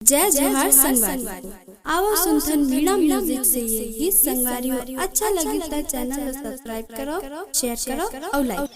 जय जोहार संगवारी। आओ सुनथन मीणा म्यूजिक से ये गीत संगवारी हो। अच्छा लगे तो चैनल को सब्सक्राइब करो, शेयर करो और लाइक।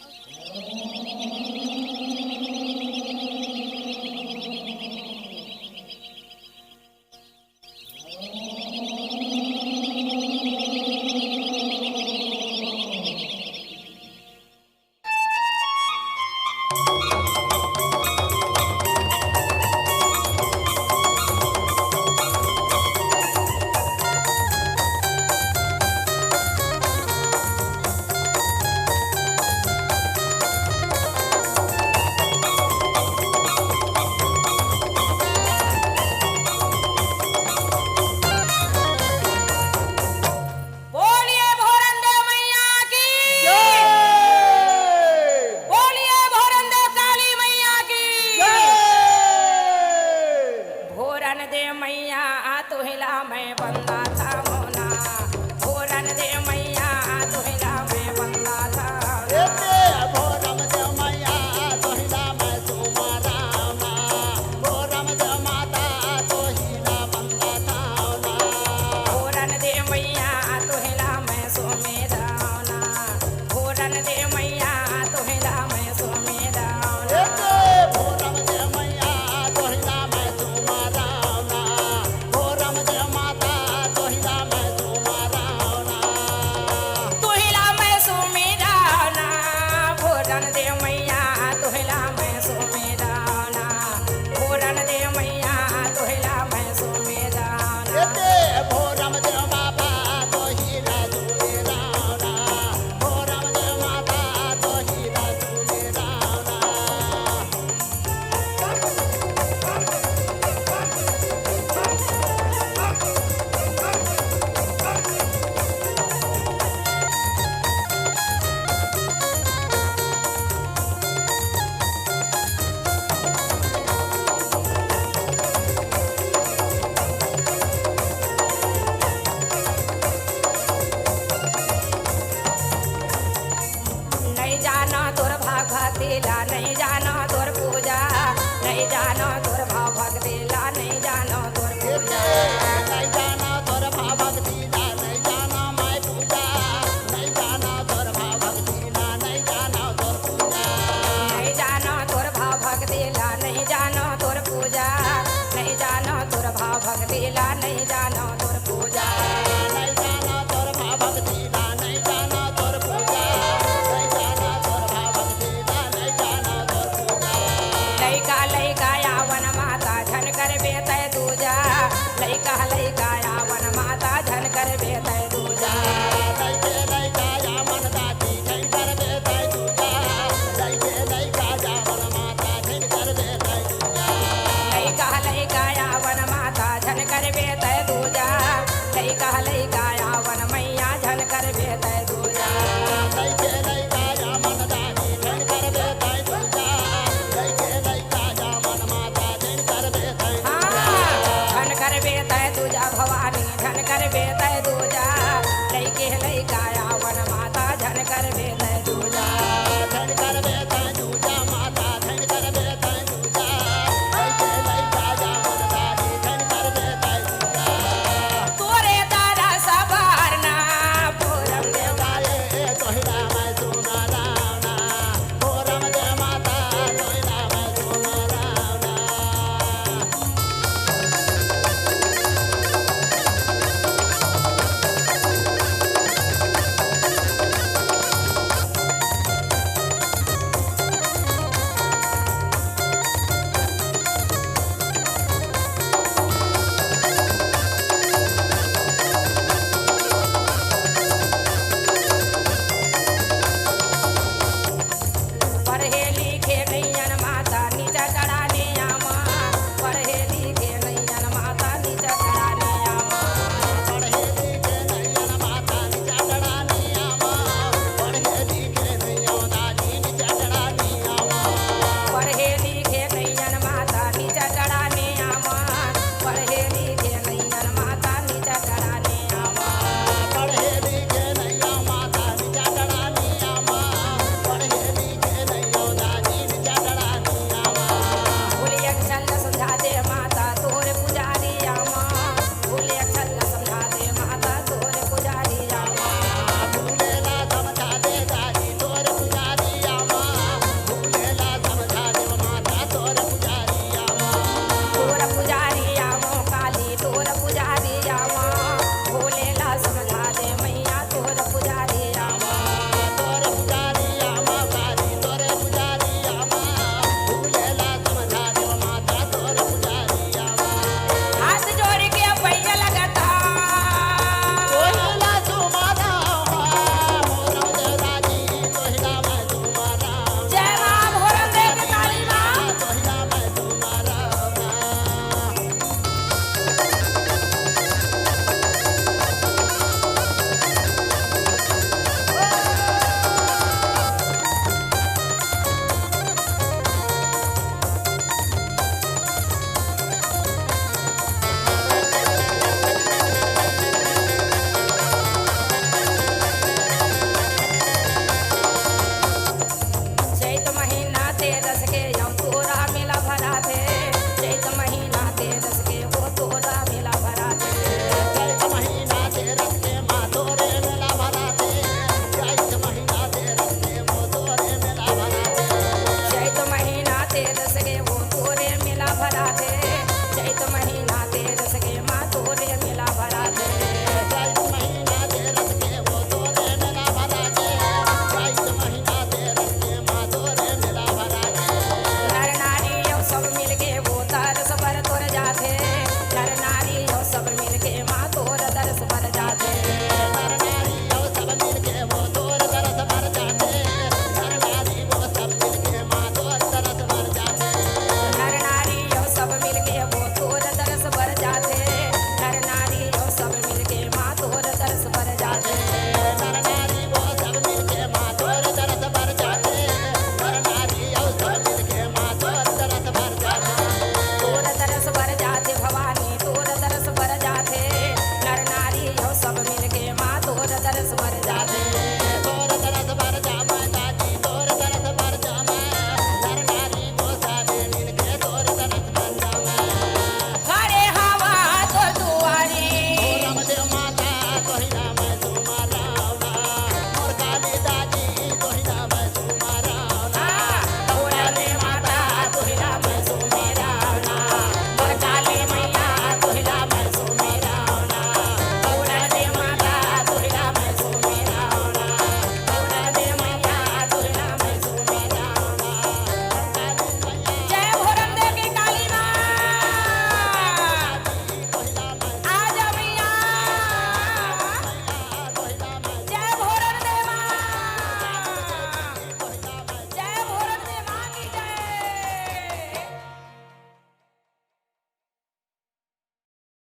नहीं जानो तोर पूजा, नहीं जानो तोर भाव भक्ति ला, नहीं जानो तोर पूजा, नहीं जानो तोर भाव भक्ति ला, नहीं जानो मैं पूजा, नहीं जानो तोर भाव भक्ति ला, नहीं जानो तोर पूजा, नहीं जानो तोर भाव भक्ति ला, नहीं जानो तोर पूजा, नहीं जानो तोर भाव भक्ति ला, नहीं जानो तोर पूजा, नहीं जानो तोर भाव भक्ति ला, नहीं जानो तोर पूजा, नहीं जानो तोर भाव भक्ति ला, नहीं जानो तोर पूजा। लइका लइका यावन माता झन कर बेतय दूजा, लइका लइका